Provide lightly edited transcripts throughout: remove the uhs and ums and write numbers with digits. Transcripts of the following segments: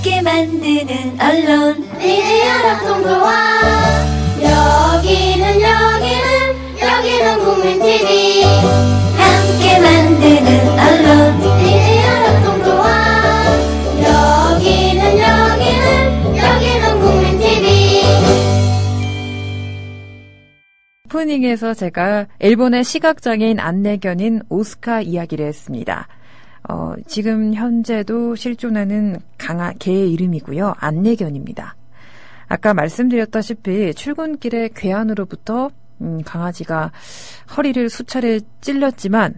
함께 만드는 언론 니네 연합동조화 여기는 국민TV 함께 만드는 언론 니네 연합동조화 여기는 국민TV. 오프닝에서 제가 일본의 시각장애인 안내견인 오스카 이야기를 했습니다. 지금 현재도 실존하는 개의 이름이고요. 안내견입니다. 아까 말씀드렸다시피 출근길에 괴한으로부터 강아지가 허리를 수차례 찔렸지만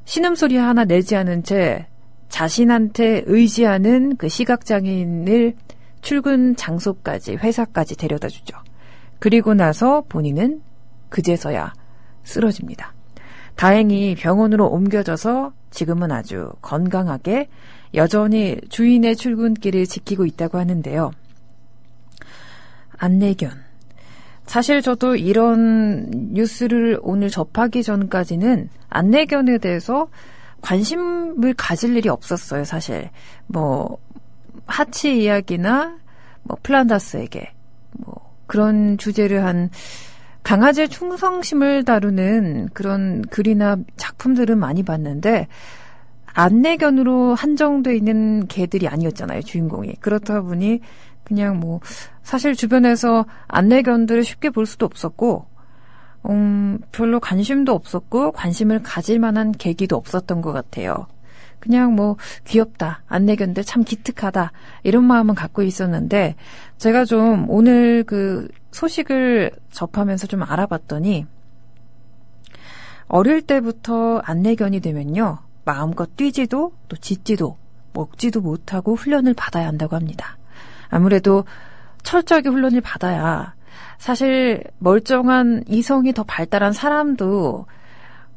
신음소리 하나 내지 않은 채 자신한테 의지하는 그 시각장애인을 출근 장소까지, 회사까지 데려다 주죠. 그리고 나서 본인은 그제서야 쓰러집니다. 다행히 병원으로 옮겨져서 지금은 아주 건강하게 여전히 주인의 출근길을 지키고 있다고 하는데요. 안내견. 사실 저도 이런 뉴스를 오늘 접하기 전까지는 안내견에 대해서 관심을 가질 일이 없었어요, 사실. 하치 이야기나, 플란다스에게, 그런 주제를 한 강아지의 충성심을 다루는 그런 글이나 작품들은 많이 봤는데, 안내견으로 한정되어 있는 개들이 아니었잖아요, 주인공이. 그렇다 보니, 그냥 사실 주변에서 안내견들을 쉽게 볼 수도 없었고, 별로 관심도 없었고, 관심을 가질 만한 계기도 없었던 것 같아요. 그냥 귀엽다, 안내견들 참 기특하다, 이런 마음은 갖고 있었는데, 제가 좀 오늘 그 소식을 접하면서 좀 알아봤더니, 어릴 때부터 안내견이 되면요, 마음껏 뛰지도, 또 짖지도, 먹지도 못하고 훈련을 받아야 한다고 합니다. 아무래도 철저하게 훈련을 받아야 사실 멀쩡한 이성이 더 발달한 사람도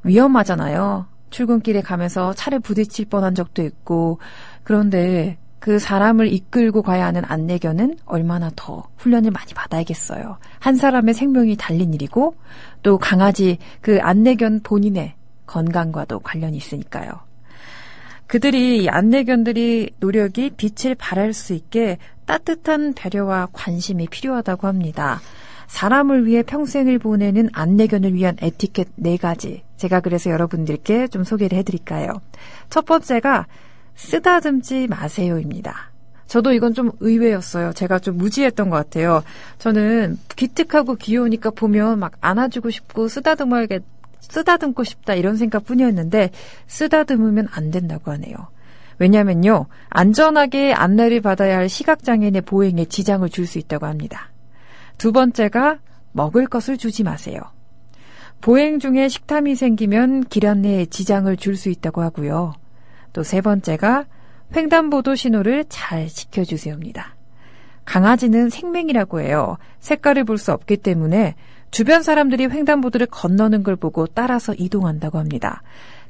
위험하잖아요. 출근길에 가면서 차를 부딪힐 뻔한 적도 있고, 그런데 그 사람을 이끌고 가야 하는 안내견은 얼마나 더 훈련을 많이 받아야겠어요. 한 사람의 생명이 달린 일이고 또 강아지 그 안내견 본인의 건강과도 관련이 있으니까요. 이 안내견들이 노력이 빛을 발할 수 있게 따뜻한 배려와 관심이 필요하다고 합니다. 사람을 위해 평생을 보내는 안내견을 위한 에티켓 4가지. 제가 그래서 여러분들께 좀 소개를 해드릴까요? 첫 번째가 쓰다듬지 마세요입니다. 저도 이건 좀 의외였어요. 제가 좀 무지했던 것 같아요. 저는 기특하고 귀여우니까 보면 막 안아주고 싶고 쓰다듬고 싶다 이런 생각뿐이었는데 쓰다듬으면 안 된다고 하네요. 왜냐면요, 안전하게 안내를 받아야 할 시각장애인의 보행에 지장을 줄 수 있다고 합니다. 두 번째가 먹을 것을 주지 마세요. 보행 중에 식탐이 생기면 길 안내에 지장을 줄 수 있다고 하고요. 또 세 번째가 횡단보도 신호를 잘 지켜주세요입니다. 강아지는 생명이라고 해요. 색깔을 볼 수 없기 때문에 주변 사람들이 횡단보도를 건너는 걸 보고 따라서 이동한다고 합니다.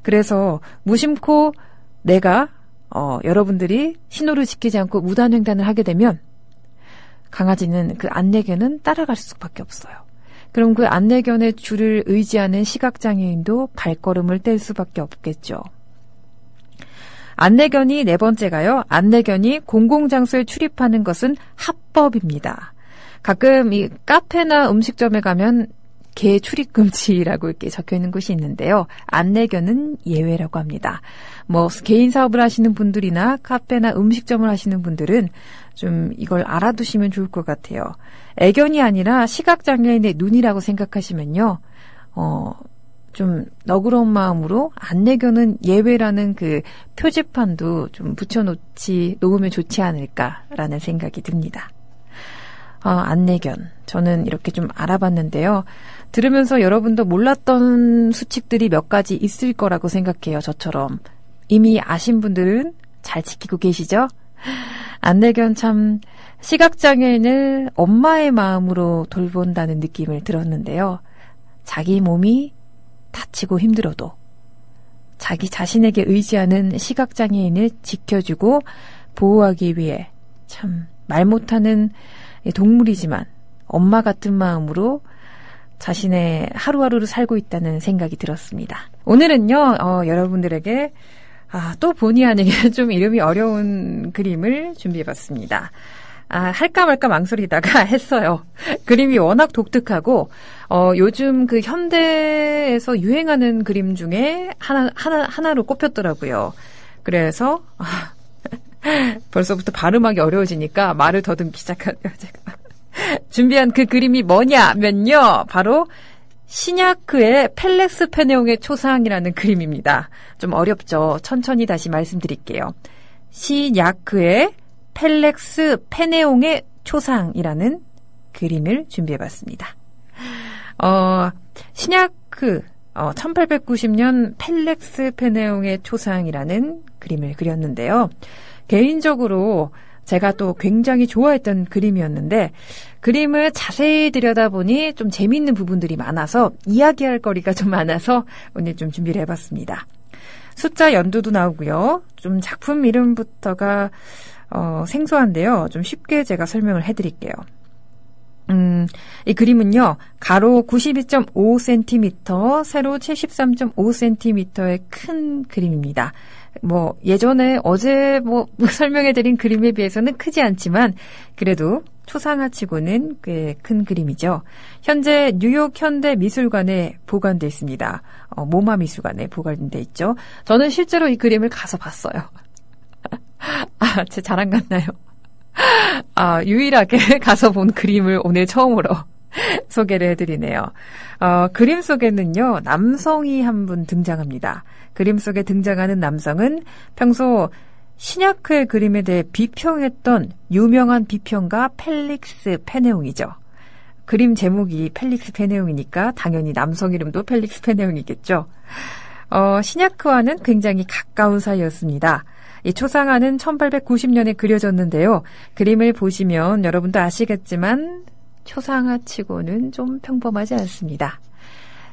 그래서 무심코 여러분들이 신호를 지키지 않고 무단횡단을 하게 되면 강아지는 그 안내견은 따라갈 수밖에 없어요. 그럼 그 안내견의 줄을 의지하는 시각장애인도 발걸음을 뗄 수밖에 없겠죠. 안내견이 네 번째가요. 안내견이 공공장소에 출입하는 것은 합법입니다. 가끔 이 카페나 음식점에 가면 개 출입 금지라고 이렇게 적혀 있는 곳이 있는데요. 안내견은 예외라고 합니다. 개인 사업을 하시는 분들이나 카페나 음식점을 하시는 분들은 좀 이걸 알아두시면 좋을 것 같아요. 애견이 아니라 시각장애인의 눈이라고 생각하시면요. 좀 너그러운 마음으로 안내견은 예외라는 그 표지판도 좀 놓으면 좋지 않을까라는 생각이 듭니다. 안내견. 저는 이렇게 좀 알아봤는데요. 들으면서 여러분도 몰랐던 수칙들이 몇 가지 있을 거라고 생각해요. 저처럼. 이미 아신 분들은 잘 지키고 계시죠? 안내견 참 시각장애인을 엄마의 마음으로 돌본다는 느낌을 들었는데요. 자기 몸이 다치고 힘들어도 자기 자신에게 의지하는 시각장애인을 지켜주고 보호하기 위해 참 말 못하는 동물이지만 엄마 같은 마음으로 자신의 하루하루를 살고 있다는 생각이 들었습니다. 오늘은요, 여러분들에게 또 본의 아니게 좀 이름이 어려운 그림을 준비해봤습니다. 할까 말까 망설이다가 했어요. 그림이 워낙 독특하고, 요즘 그 현대에서 유행하는 그림 중에 하나로 꼽혔더라고요. 그래서, 벌써부터 발음하기 어려워지니까 말을 더듬기 시작하네요, 제가. 준비한 그 그림이 뭐냐면요. 바로, 시냐크의 펠렉스 페네옹의 초상이라는 그림입니다. 좀 어렵죠. 천천히 다시 말씀드릴게요. 시냐크의 펠렉스 페네옹의 초상이라는 그림을 준비해봤습니다. 시냐크 1890년 펠렉스 페네옹의 초상이라는 그림을 그렸는데요. 개인적으로 제가 또 굉장히 좋아했던 그림이었는데 그림을 자세히 들여다보니 좀 재미있는 부분들이 많아서 이야기할 거리가 좀 많아서 오늘 좀 준비를 해봤습니다. 숫자 연도도 나오고요. 좀 작품 이름부터가 생소한데요. 좀 쉽게 제가 설명을 해드릴게요. 이 그림은요, 가로 92.5cm, 세로 73.5cm의 큰 그림입니다. 예전에 어제 설명해드린 그림에 비해서는 크지 않지만, 그래도 초상화치고는 꽤 큰 그림이죠. 현재 뉴욕 현대미술관에 보관되어 있습니다. 모마 미술관에 보관되어 있죠. 저는 실제로 이 그림을 가서 봤어요. 제 자랑 같나요? 유일하게 가서 본 그림을 오늘 처음으로 소개를 해드리네요. 그림 속에는요, 남성이 한 분 등장합니다. 그림 속에 등장하는 남성은 평소 시냐크의 그림에 대해 비평했던 유명한 비평가 펠릭스 페네옹이죠. 그림 제목이 펠릭스 페네옹이니까 당연히 남성 이름도 펠릭스 페네옹이겠죠. 시냐크와는 굉장히 가까운 사이였습니다. 이 초상화는 1890년에 그려졌는데요. 그림을 보시면 여러분도 아시겠지만 초상화치고는 좀 평범하지 않습니다.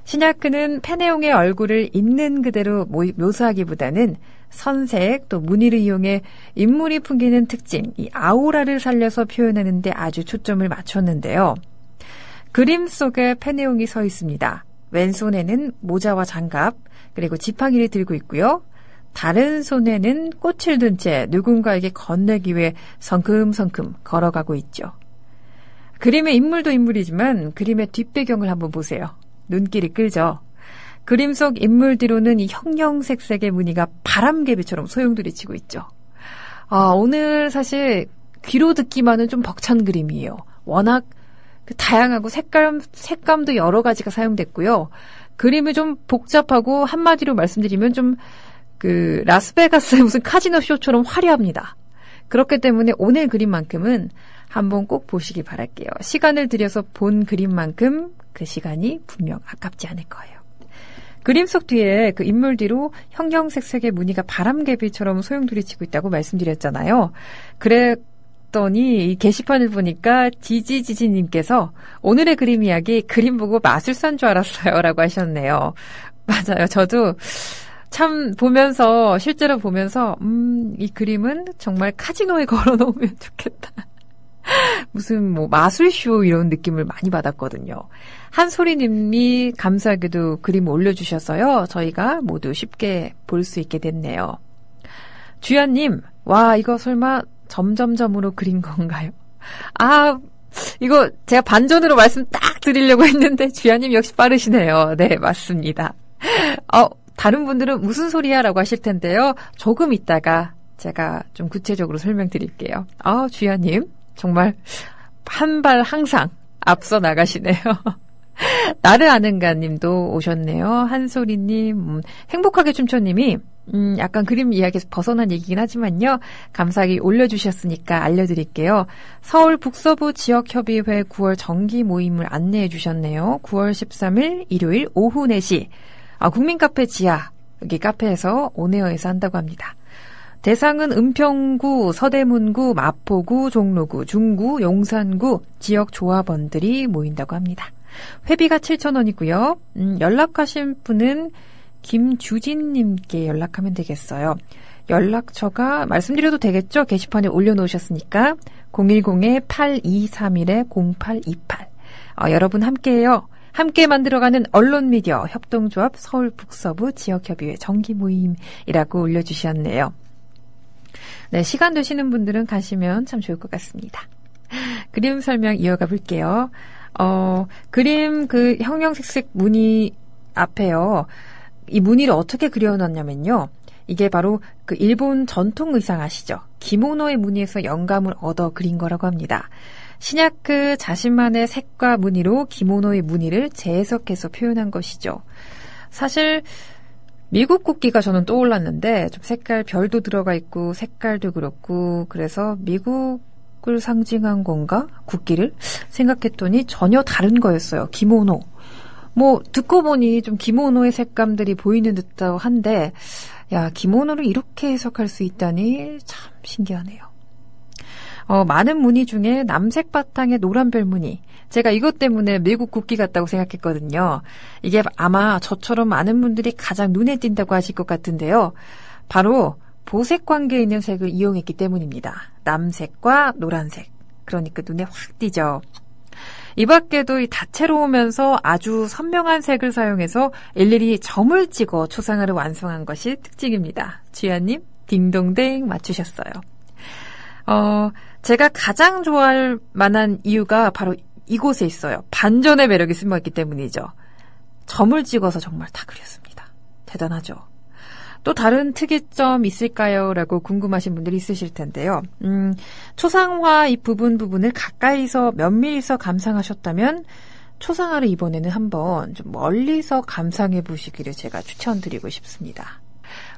시냐크는 페네옹의 얼굴을 있는 그대로 묘사하기보다는 선색 또 무늬를 이용해 인물이 풍기는 특징, 이 아우라를 살려서 표현하는 데 아주 초점을 맞췄는데요. 그림 속에 페네옹이 서 있습니다. 왼손에는 모자와 장갑, 그리고 지팡이를 들고 있고요. 다른 손에는 꽃을 든 채 누군가에게 건네기 위해 성큼성큼 걸어가고 있죠. 그림의 인물도 인물이지만 그림의 뒷배경을 한번 보세요. 눈길이 끌죠. 그림 속 인물 뒤로는 이 형형색색의 무늬가 바람개비처럼 소용돌이치고 있죠. 오늘 사실 귀로 듣기만은 좀 벅찬 그림이에요. 워낙 다양하고 색감도 여러 가지가 사용됐고요. 그림이 좀 복잡하고 한마디로 말씀드리면 좀 라스베가스의 무슨 카지노 쇼처럼 화려합니다. 그렇기 때문에 오늘 그림만큼은 한번 꼭 보시기 바랄게요. 시간을 들여서 본 그림만큼 그 시간이 분명 아깝지 않을 거예요. 그림 속 뒤에 그 인물 뒤로 형형색색의 무늬가 바람개비처럼 소용돌이치고 있다고 말씀드렸잖아요. 그랬더니 이 게시판을 보니까 지지지지님께서 오늘의 그림 이야기 그림 보고 마술사인 줄 알았어요 라고 하셨네요. 맞아요. 저도 참 실제로 보면서 이 그림은 정말 카지노에 걸어놓으면 좋겠다. 무슨 마술쇼 이런 느낌을 많이 받았거든요. 한소리님이 감사하게도 그림 올려주셔서요. 저희가 모두 쉽게 볼 수 있게 됐네요. 주연님, 와 이거 설마 점점점으로 그린 건가요? 이거 제가 반전으로 말씀 딱 드리려고 했는데 주연님 역시 빠르시네요. 네, 맞습니다. 다른 분들은 무슨 소리야 라고 하실 텐데요. 조금 있다가 제가 좀 구체적으로 설명드릴게요. 주연님 정말 한 발 항상 앞서 나가시네요. 나를 아는가 님도 오셨네요. 한소리님, 행복하게 춤춰님이 약간 그림 이야기에서 벗어난 얘기긴 하지만요. 감사하게 올려주셨으니까 알려드릴게요. 서울 북서부 지역협의회 9월 정기 모임을 안내해 주셨네요. 9월 13일 일요일 오후 4시 국민카페 지하, 여기 카페에서 온에어에서 한다고 합니다. 대상은 은평구, 서대문구, 마포구, 종로구, 중구, 용산구 지역 조합원들이 모인다고 합니다. 회비가 7,000원이고요. 연락하신 분은 김주진님께 연락하면 되겠어요. 연락처가 말씀드려도 되겠죠? 게시판에 올려놓으셨으니까 010-8231-0828 여러분 함께해요. 함께 만들어가는 언론 미디어 협동조합 서울 북서부 지역협의회 정기 모임이라고 올려주셨네요. 네, 시간 되시는 분들은 가시면 참 좋을 것 같습니다. 그림 설명 이어가 볼게요. 그림 그 형형색색 무늬 앞에요. 이 무늬를 어떻게 그려놨냐면요. 이게 바로 그 일본 전통 의상 아시죠? 기모노의 무늬에서 영감을 얻어 그린 거라고 합니다. 시냐크 자신만의 색과 무늬로 기모노의 무늬를 재해석해서 표현한 것이죠. 사실 미국 국기가 저는 떠올랐는데 좀 색깔 별도 들어가 있고 색깔도 그렇고 그래서 미국을 상징한 건가? 국기를? 생각했더니 전혀 다른 거였어요. 기모노. 뭐 듣고 보니 좀 기모노의 색감들이 보이는 듯도 한데 야, 기모노를 이렇게 해석할 수 있다니 참 신기하네요. 많은 무늬 중에 남색 바탕의 노란별 무늬. 제가 이것 때문에 미국 국기 같다고 생각했거든요. 이게 아마 저처럼 많은 분들이 가장 눈에 띈다고 하실 것 같은데요. 바로 보색 관계에 있는 색을 이용했기 때문입니다. 남색과 노란색. 그러니까 눈에 확 띄죠. 이 밖에도 이 다채로우면서 아주 선명한 색을 사용해서 일일이 점을 찍어 초상화를 완성한 것이 특징입니다. 주연님, 딩동댕 맞추셨어요. 제가 가장 좋아할 만한 이유가 바로 이곳에 있어요. 반전의 매력이 숨어있기 때문이죠. 점을 찍어서 정말 다 그렸습니다. 대단하죠. 또 다른 특이점 있을까요? 라고 궁금하신 분들이 있으실 텐데요. 초상화 이 부분을 가까이서 면밀히서 감상하셨다면 초상화를 이번에는 한번 좀 멀리서 감상해 보시기를 제가 추천드리고 싶습니다.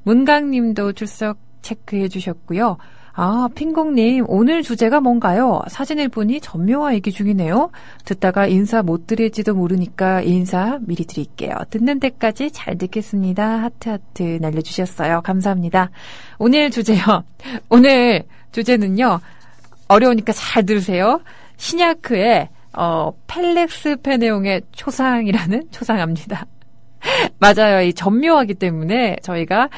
문강님도 출석 체크해 주셨고요. 아, 핑공님, 오늘 주제가 뭔가요? 사진을 보니 전묘화 얘기 중이네요. 듣다가 인사 못 드릴지도 모르니까 인사 미리 드릴게요. 듣는 데까지 잘 듣겠습니다. 하트 날려주셨어요. 감사합니다. 오늘 주제요. 오늘 주제는요. 어려우니까 잘 들으세요. 시냐크의 펠렉스 페네옹의 초상이라는 초상합니다. 맞아요. 이 점묘하기 때문에 저희가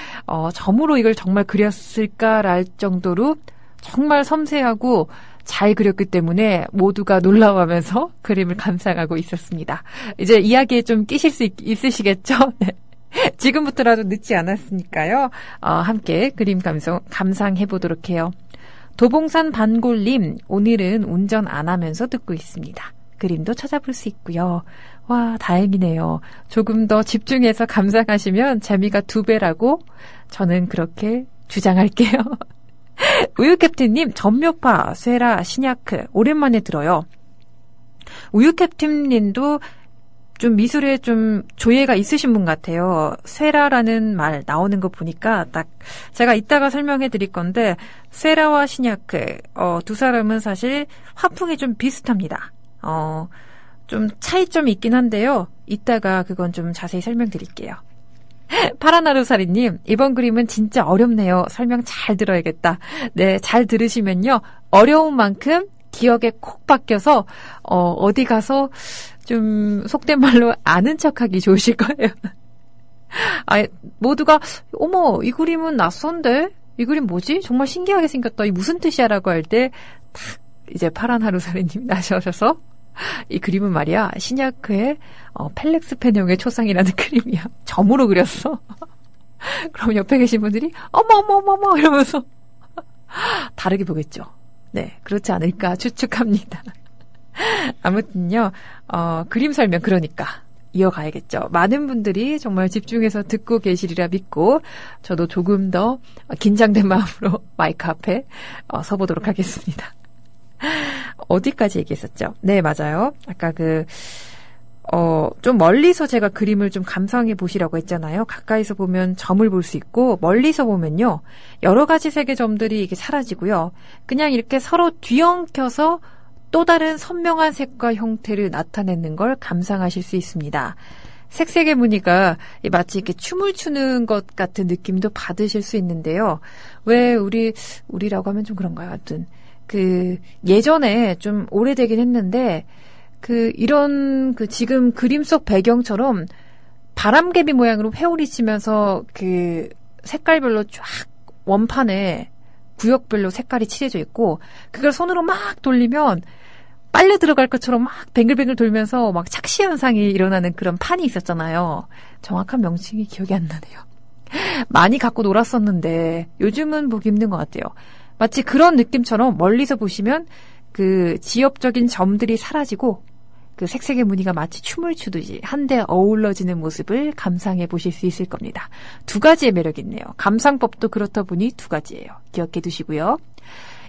점으로 이걸 정말 그렸을까랄 정도로 정말 섬세하고 잘 그렸기 때문에 모두가 놀라워하면서 그림을 감상하고 있었습니다. 이제 이야기에 좀 끼실 수 있으시겠죠? 네. 지금부터라도 늦지 않았으니까요. 함께 그림 감상해보도록 해요. 도봉산 반골님, 오늘은 운전 안 하면서 듣고 있습니다. 그림도 찾아볼 수 있고요. 와, 다행이네요. 조금 더 집중해서 감상하시면 재미가 2배라고 저는 그렇게 주장할게요. 우유캡틴님, 전묘파, 쇠라, 시냐크 오랜만에 들어요. 우유캡틴님도 좀 미술에 좀 조예가 있으신 분 같아요. 쇠라라는 말 나오는 거 보니까 딱 제가 이따가 설명해 드릴 건데 쇠라와 시냐크 두 사람은 사실 화풍이 좀 비슷합니다. 좀 차이점이 있긴 한데요. 이따가 그건 좀 자세히 설명드릴게요. 파라나루사리님, 이번 그림은 진짜 어렵네요. 설명 잘 들어야겠다. 네, 잘 들으시면요. 어려운 만큼 기억에 콕 박혀서 어디 가서 좀 속된 말로 아는 척하기 좋으실 거예요. 모두가 어머, 이 그림은 낯선데? 이 그림 뭐지? 정말 신기하게 생겼다. 이 무슨 뜻이야? 라고 할 때 탁 이제 파란하루사리님이 나셔서 이 그림은 말이야, 시냐크의 펠렉스 페네옹의 초상이라는 그림이야. 점으로 그렸어. 그럼 옆에 계신 분들이 어머 이러면서 다르게 보겠죠. 네, 그렇지 않을까 추측합니다. 아무튼요, 그림 설명 그러니까 이어가야겠죠. 많은 분들이 정말 집중해서 듣고 계시리라 믿고 저도 조금 더 긴장된 마음으로 마이크 앞에 서보도록 하겠습니다. 어디까지 얘기했었죠? 네, 맞아요. 아까 좀 멀리서 제가 그림을 좀 감상해 보시라고 했잖아요. 가까이서 보면 점을 볼 수 있고, 멀리서 보면요. 여러 가지 색의 점들이 이게 사라지고요. 그냥 이렇게 서로 뒤엉켜서 또 다른 선명한 색과 형태를 나타내는 걸 감상하실 수 있습니다. 색색의 무늬가 마치 이렇게 춤을 추는 것 같은 느낌도 받으실 수 있는데요. 왜 우리라고 하면 좀 그런가요? 하여튼. 예전에 좀 오래되긴 했는데, 이런 지금 그림 속 배경처럼 바람개비 모양으로 회오리 치면서 색깔별로 쫙 원판에 구역별로 색깔이 칠해져 있고, 그걸 손으로 막 돌리면 빨려 들어갈 것처럼 막 뱅글뱅글 돌면서 막 착시 현상이 일어나는 그런 판이 있었잖아요. 정확한 명칭이 기억이 안 나네요. 많이 갖고 놀았었는데 요즘은 보기 힘든 것 같아요. 마치 그런 느낌처럼 멀리서 보시면 그 지엽적인 점들이 사라지고 그 색색의 무늬가 마치 춤을 추듯이 한데 어우러지는 모습을 감상해 보실 수 있을 겁니다. 두 가지의 매력이 있네요. 감상법도 그렇다 보니 두 가지예요. 기억해 두시고요.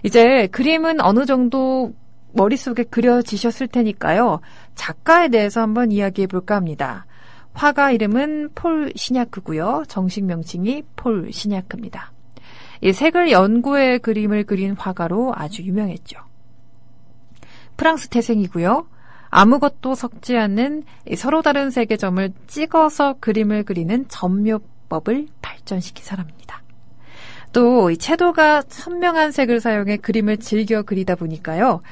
이제 그림은 어느 정도 머릿속에 그려지셨을 테니까요. 작가에 대해서 한번 이야기해 볼까 합니다. 화가 이름은 폴 시냐크고요. 정식 명칭이 폴 시냐크입니다. 이 색을 연구해 그림을 그린 화가로 아주 유명했죠. 프랑스 태생이고요. 아무것도 섞지 않는 서로 다른 색의 점을 찍어서 그림을 그리는 점묘법을 발전시킨 사람입니다. 또 이 채도가 선명한 색을 사용해 그림을 즐겨 그리다 보니까요.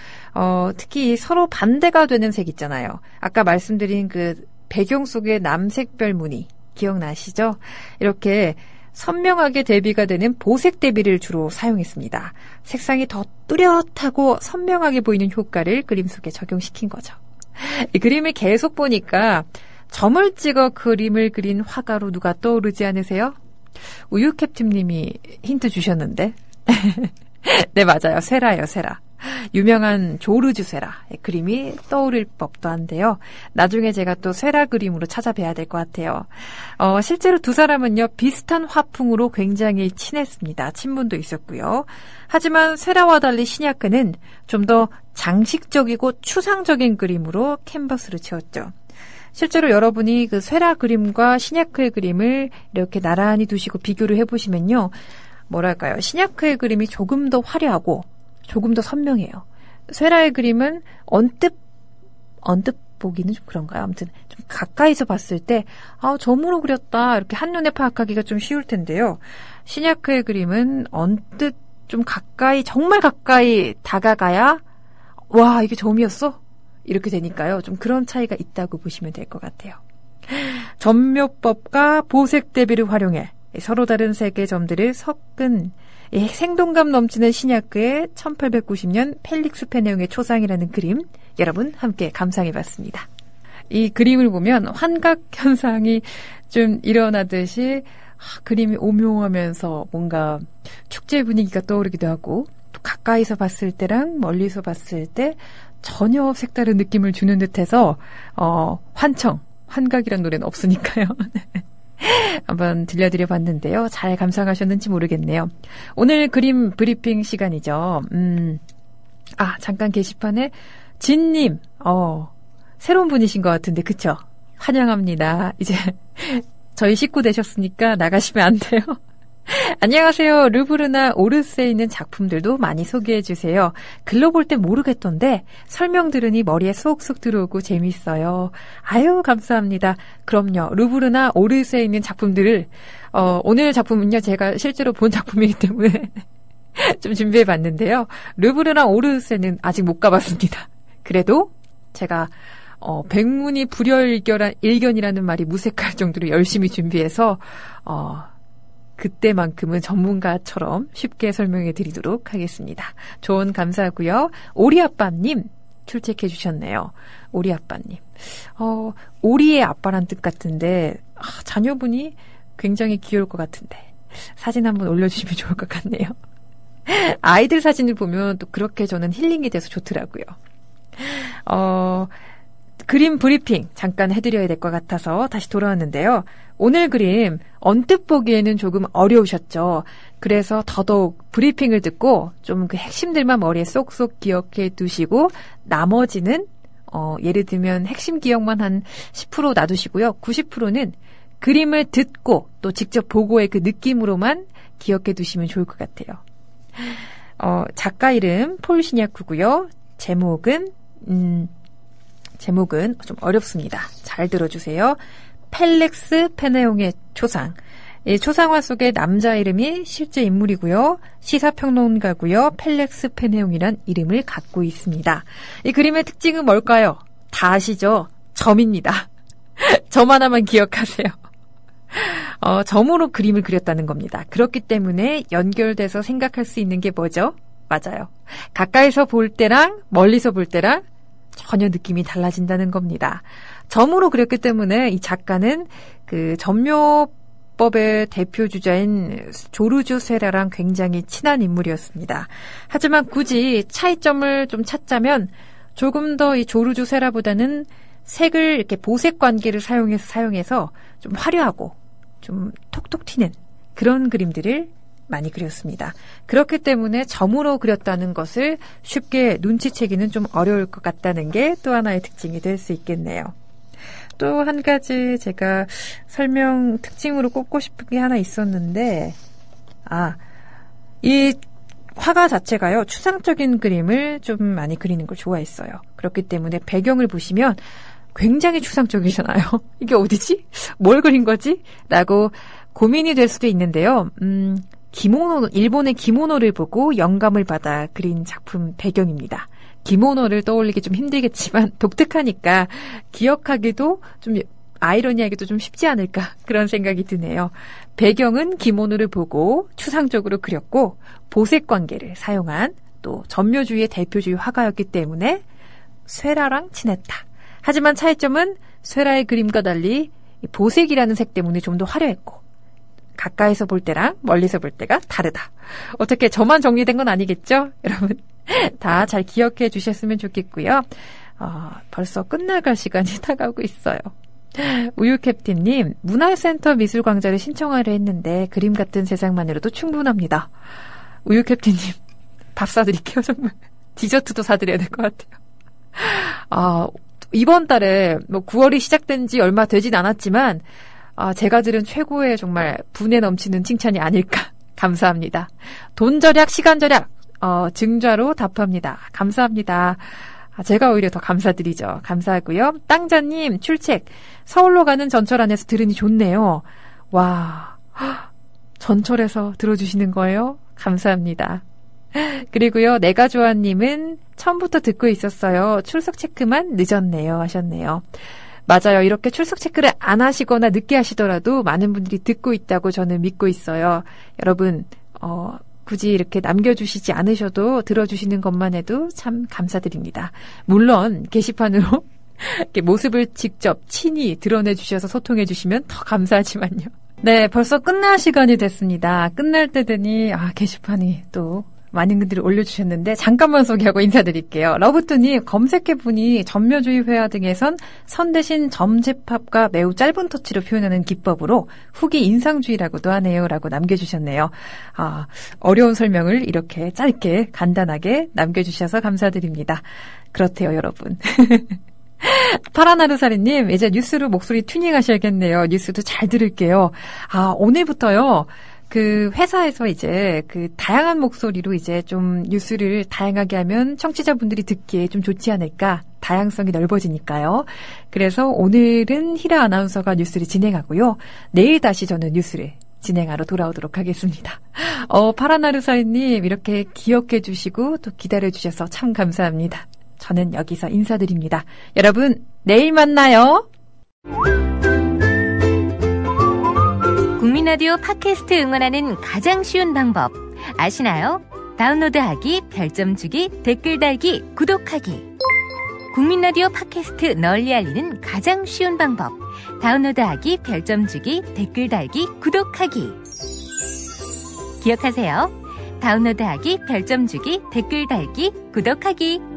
특히 서로 반대가 되는 색 있잖아요. 아까 말씀드린 그 배경 속의 남색별 무늬 기억나시죠? 이렇게 선명하게 대비가 되는 보색 대비를 주로 사용했습니다. 색상이 더 뚜렷하고 선명하게 보이는 효과를 그림 속에 적용시킨 거죠. 이 그림을 계속 보니까 점을 찍어 그림을 그린 화가로 누가 떠오르지 않으세요? 우유캡틴님이 힌트 주셨는데 네 맞아요. 세라예요. 세라. 유명한 조르주 세라 그림이 떠오를 법도 한데요. 나중에 제가 또 세라 그림으로 찾아뵈야 될 것 같아요. 실제로 두 사람은요 비슷한 화풍으로 굉장히 친했습니다. 친분도 있었고요. 하지만 세라와 달리 시냐크는 좀 더 장식적이고 추상적인 그림으로 캔버스를 채웠죠. 실제로 여러분이 그 세라 그림과 시냐크의 그림을 이렇게 나란히 두시고 비교를 해보시면요. 뭐랄까요. 시냐크의 그림이 조금 더 화려하고 조금 더 선명해요. 세라의 그림은 언뜻 보기는 좀 그런가요? 아무튼 좀 가까이서 봤을 때 점으로 그렸다 이렇게 한눈에 파악하기가 좀 쉬울 텐데요. 시냐크의 그림은 언뜻 좀 가까이 정말 가까이 다가가야 와 이게 점이었어? 이렇게 되니까요. 좀 그런 차이가 있다고 보시면 될 것 같아요. 점묘법과 보색 대비를 활용해 서로 다른 색의 점들을 섞은 생동감 넘치는 시냐크의 1890년 펠릭스 페네옹의 초상이라는 그림 여러분 함께 감상해봤습니다. 이 그림을 보면 환각 현상이 좀 일어나듯이 그림이 오묘하면서 뭔가 축제 분위기가 떠오르기도 하고 또 가까이서 봤을 때랑 멀리서 봤을 때 전혀 색다른 느낌을 주는 듯해서 환각이란 노래는 없으니까요. 한번 들려드려 봤는데요. 잘 감상하셨는지 모르겠네요. 오늘 그림 브리핑 시간이죠. 잠깐 게시판에 진님, 새로운 분이신 것 같은데 그쵸? 환영합니다. 이제 저희 식구 되셨으니까 나가시면 안 돼요. 안녕하세요. 르브르나 오르스에 있는 작품들도 많이 소개해 주세요. 글로 볼 때 모르겠던데 설명 들으니 머리에 쏙쏙 들어오고 재밌어요. 아유 감사합니다. 그럼요. 르브르나 오르스에 있는 작품들을 오늘 작품은요. 제가 실제로 본 작품이기 때문에 좀 준비해 봤는데요. 르브르나 오르스에는 아직 못 가봤습니다. 그래도 제가 백문이 불여일견이라는 말이 무색할 정도로 열심히 준비해서 그때만큼은 전문가처럼 쉽게 설명해 드리도록 하겠습니다. 조언 감사하고요. 오리아빠님 출첵해 주셨네요. 오리아빠님. 오리의 아빠란 뜻 같은데 자녀분이 굉장히 귀여울 것 같은데 사진 한번 올려주시면 좋을 것 같네요. 아이들 사진을 보면 또 그렇게 저는 힐링이 돼서 좋더라고요. 그림 브리핑 잠깐 해드려야 될 것 같아서 다시 돌아왔는데요. 오늘 그림 언뜻 보기에는 조금 어려우셨죠. 그래서 더더욱 브리핑을 듣고 좀 그 핵심들만 머리에 쏙쏙 기억해 두시고 나머지는 예를 들면 핵심 기억만 한 10% 놔두시고요. 90%는 그림을 듣고 또 직접 보고의 그 느낌으로만 기억해 두시면 좋을 것 같아요. 작가 이름 폴 시냐크고요. 제목은 좀 어렵습니다. 잘 들어주세요. 펠릭스 페네옹의 초상. 이 초상화 속의 남자 이름이 실제 인물이고요. 시사평론가고요. 펠릭스 페네옹이란 이름을 갖고 있습니다. 이 그림의 특징은 뭘까요? 다 아시죠? 점입니다. 점 하나만 기억하세요. 점으로 그림을 그렸다는 겁니다. 그렇기 때문에 연결돼서 생각할 수 있는 게 뭐죠? 맞아요. 가까이서 볼 때랑 멀리서 볼 때랑 전혀 느낌이 달라진다는 겁니다. 점으로 그렸기 때문에 이 작가는 그 점묘법의 대표 주자인 조르주 세라랑 굉장히 친한 인물이었습니다. 하지만 굳이 차이점을 좀 찾자면 조금 더 이 조르주 세라보다는 색을 이렇게 보색 관계를 사용해서 좀 화려하고 좀 톡톡 튀는 그런 그림들을 많이 그렸습니다. 그렇기 때문에 점으로 그렸다는 것을 쉽게 눈치채기는 좀 어려울 것 같다는 게 또 하나의 특징이 될 수 있겠네요. 또 한 가지 제가 설명 특징으로 꼽고 싶은 게 하나 있었는데, 이 화가 자체가요, 추상적인 그림을 좀 많이 그리는 걸 좋아했어요. 그렇기 때문에 배경을 보시면 굉장히 추상적이잖아요. 이게 어디지? 뭘 그린 거지? 라고 고민이 될 수도 있는데요. 일본의 기모노를 보고 영감을 받아 그린 작품 배경입니다. 기모노를 떠올리기 좀 힘들겠지만 독특하니까 기억하기도 좀 아이러니하기도 좀 쉽지 않을까 그런 생각이 드네요. 배경은 기모노를 보고 추상적으로 그렸고 보색 관계를 사용한 또 점묘주의의 대표주의 화가였기 때문에 쇠라랑 친했다. 하지만 차이점은 쇠라의 그림과 달리 보색이라는 색 때문에 좀 더 화려했고 가까이서 볼 때랑 멀리서 볼 때가 다르다. 어떻게 저만 정리된 건 아니겠죠? 여러분 다 잘 기억해 주셨으면 좋겠고요. 벌써 끝나갈 시간이 다가오고 있어요. 우유캡틴님, 문화센터 미술광자를 신청하려 했는데 그림 같은 세상만으로도 충분합니다. 우유캡틴님, 밥 사드릴게요. 정말 디저트도 사드려야 될 것 같아요. 이번 달에 9월이 시작된 지 얼마 되진 않았지만 제가 들은 최고의 정말 분에 넘치는 칭찬이 아닐까. 감사합니다. 돈 절약, 시간 절약, 증자로 답합니다. 감사합니다. 제가 오히려 더 감사드리죠. 감사하고요. 땅자님, 출첵. 서울로 가는 전철 안에서 들으니 좋네요. 와, 전철에서 들어주시는 거예요? 감사합니다. 그리고요, 내가 좋아님은 처음부터 듣고 있었어요. 출석 체크만 늦었네요. 하셨네요. 맞아요. 이렇게 출석 체크를 안 하시거나 늦게 하시더라도 많은 분들이 듣고 있다고 저는 믿고 있어요. 여러분, 굳이 이렇게 남겨주시지 않으셔도 들어주시는 것만 해도 참 감사드립니다. 물론 게시판으로 이렇게 모습을 직접 친히 드러내 주셔서 소통해 주시면 더 감사하지만요. 네, 벌써 끝날 시간이 됐습니다. 끝날 때 되니 게시판이 또 많은 분들이 올려주셨는데 잠깐만 소개하고 인사드릴게요. 러브투님, 검색해보니 점묘주의 회화 등에선 선 대신 점재팝과 매우 짧은 터치로 표현하는 기법으로 후기 인상주의라고도 하네요. 라고 남겨주셨네요. 어려운 설명을 이렇게 짧게 간단하게 남겨주셔서 감사드립니다. 그렇대요, 여러분. 파라나루사리님, 이제 뉴스로 목소리 튜닝 하셔야겠네요. 뉴스도 잘 들을게요. 오늘부터요. 그 회사에서 이제 그 다양한 목소리로 이제 좀 뉴스를 다양하게 하면 청취자분들이 듣기에 좀 좋지 않을까. 다양성이 넓어지니까요. 그래서 오늘은 히라 아나운서가 뉴스를 진행하고요. 내일 다시 저는 뉴스를 진행하러 돌아오도록 하겠습니다. 파라나루사리님 이렇게 기억해 주시고 또 기다려 주셔서 참 감사합니다. 저는 여기서 인사드립니다. 여러분, 내일 만나요. 국민라디오 팟캐스트 응원하는 가장 쉬운 방법 아시나요? 다운로드하기, 별점 주기, 댓글 달기, 구독하기. 국민라디오 팟캐스트 널리 알리는 가장 쉬운 방법. 다운로드하기, 별점 주기, 댓글 달기, 구독하기. 기억하세요. 다운로드하기, 별점 주기, 댓글 달기, 구독하기.